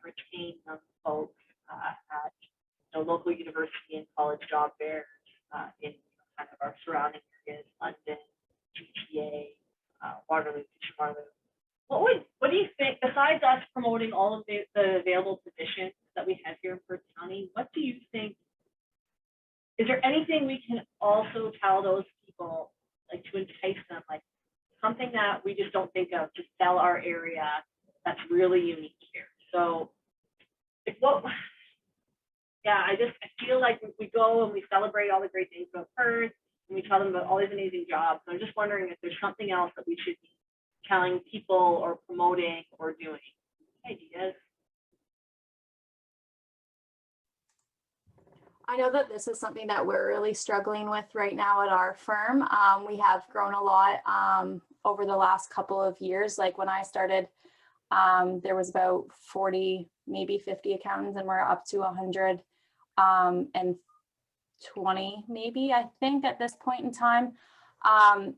retain young folks at local university and college job fairs in kind of our surrounding areas, London, GTA, Waterloo, Waterloo. What do you think, besides us promoting all of the available positions that we have here in Perth County, what do you think, is there anything we can also tell those people, like to entice them, like something that we just don't think of to sell our area that's really unique here? So I feel like we go and we celebrate all the great things about Perth and we tell them about all these amazing jobs. I'm just wondering if there's something else that we should be telling people or promoting or doing. Ideas? I know that this is something that we're really struggling with right now at our firm. We have grown a lot over the last couple of years. Like when I started, there was about 40, maybe 50 accountants, and we're up to 120, maybe, I think, at this point in time.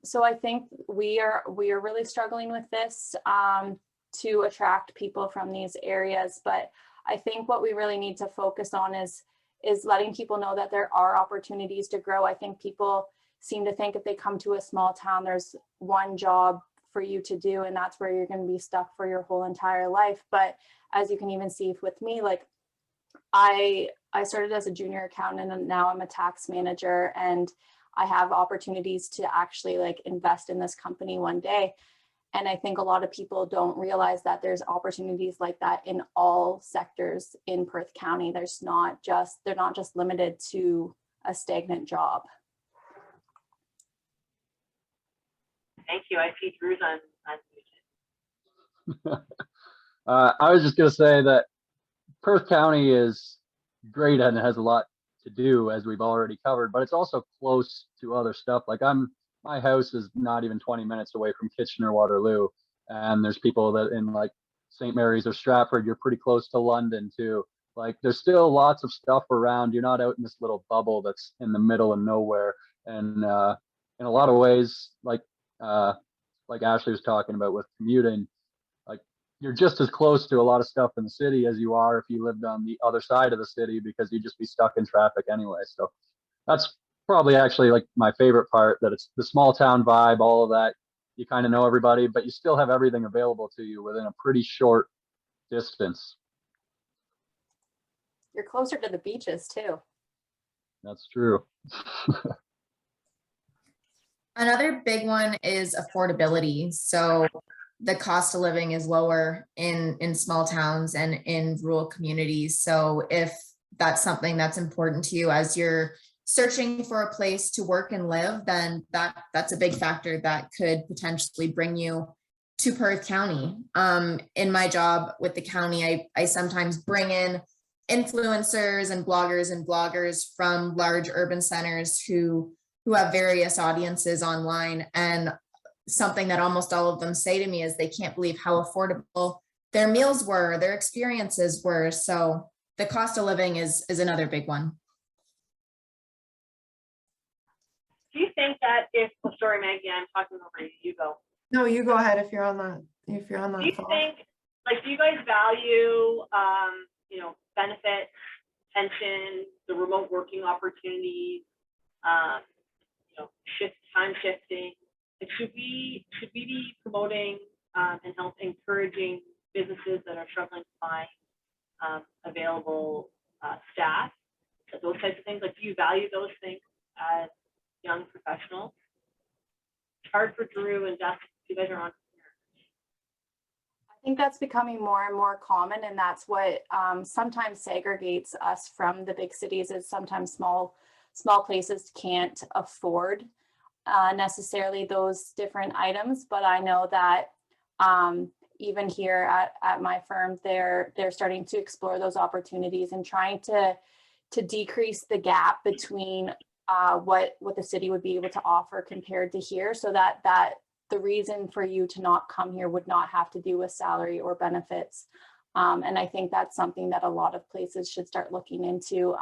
So I think we are really struggling with this to attract people from these areas. But I think what we really need to focus on is letting people know that there are opportunities to grow. I think people seem to think if they come to a small town, there's one job for you to do, and that's where you're going to be stuck for your whole entire life. But as you can even see with me, like I started as a junior accountant and now I'm a tax manager, and I have opportunities to actually like invest in this company one day. And I think a lot of people don't realize that there's opportunities like that in all sectors in Perth County. They're not just limited to a stagnant job. Thank you. I see Drew's on I was just going to say that Perth County is great and it has a lot to do, as we've already covered, but it's also close to other stuff. Like my house is not even 20 minutes away from Kitchener-Waterloo, and there's people that in like St. Mary's or Stratford, you're pretty close to London too. Like there's still lots of stuff around. You're not out in this little bubble that's in the middle of nowhere. And in a lot of ways, like Ashley was talking about with commuting, like you're just as close to a lot of stuff in the city as you are if you lived on the other side of the city, because you'd just be stuck in traffic anyway. So that's probably actually like my favorite part, that it's the small town vibe, all of that. You kind of know everybody, but you still have everything available to you within a pretty short distance. You're closer to the beaches too. That's true. Another big one is affordability. So the cost of living is lower in small towns and in rural communities. So if that's something that's important to you as you're searching for a place to work and live, then that's a big factor that could potentially bring you to Perth County. In my job with the county, I sometimes bring in influencers and bloggers from large urban centers who have various audiences online. And something that almost all of them say to me is they can't believe how affordable their meals were, their experiences were. So the cost of living is another big one. Do you think that if, well, sorry, Maggie, I'm talking over you, you go. No, you go ahead if you're on that. Do you think, like, do you guys value, you know, benefits, pension, the remote working opportunities, you know, time shifting? Like, should we be promoting and encouraging businesses that are struggling to find available staff, those types of things? Like, do you value those things as young professionals? It's hard for Drew and Dustin. You guys are entrepreneurs. I think that's becoming more and more common, and that's what sometimes segregates us from the big cities. Is sometimes small places can't afford necessarily those different items. But I know that even here at my firm, they're starting to explore those opportunities and trying to decrease the gap between what the city would be able to offer compared to here, so that the reason for you to not come here would not have to do with salary or benefits. And I think that's something that a lot of places should start looking into,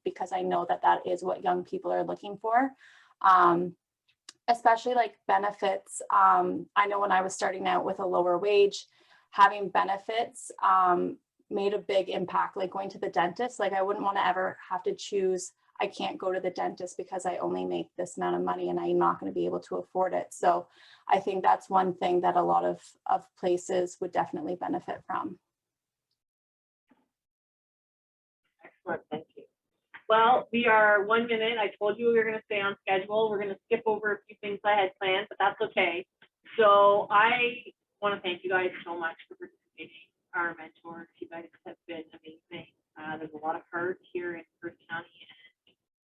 because I know that is what young people are looking for, especially like benefits. I know when I was starting out with a lower wage, having benefits made a big impact, like going to the dentist. Like I wouldn't want to ever have to choose, I can't go to the dentist because I only make this amount of money and I'm not going to be able to afford it. So I think that's one thing that a lot of places would definitely benefit from. Excellent, thank you. Well, we are 1 minute. I told you we were going to stay on schedule. We're going to skip over a few things I had planned, but that's okay. So I want to thank you guys so much for participating. Our mentors, you guys have been amazing. There's a lot of heart here in Perth County,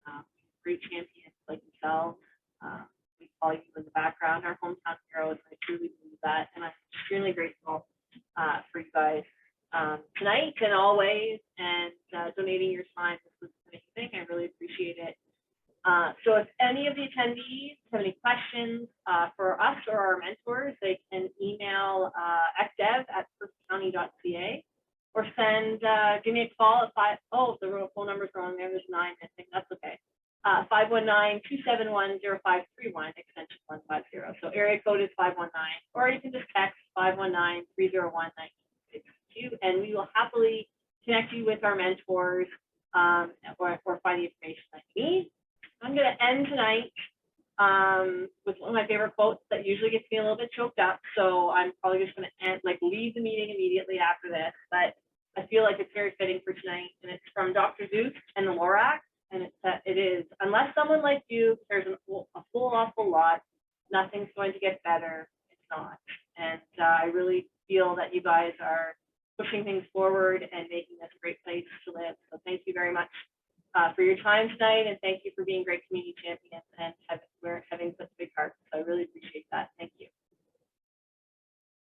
and great champions like yourselves. We call you in the background our hometown heroes. I truly believe that, and I'm extremely grateful for you guys tonight and always, and donating your time. This was amazing. I really appreciate it. So if any of the attendees have any questions for us or our mentors, they can email xdev@perthcounty.ca or send, give me a call at the phone number's wrong there. There's 9 missing. That's okay. 519-271-0531, extension 150. So area code is 519, or you can just text 519-301-9262, and we will happily connect you with our mentors or find the information that you need. I'm going to end tonight with one of my favorite quotes that usually gets me a little bit choked up. So I'm probably just going to leave the meeting immediately after this, but I feel like it's very fitting for tonight. And it's from Dr. Zeus and the Lorax. And it is, unless someone like you cares a whole awful lot, nothing's going to get better. It's not. And I really feel that you guys are pushing things forward and making this a great place to live. So thank you very much for your time tonight, and thank you for being great community champions and having such a big heart. So I really appreciate that.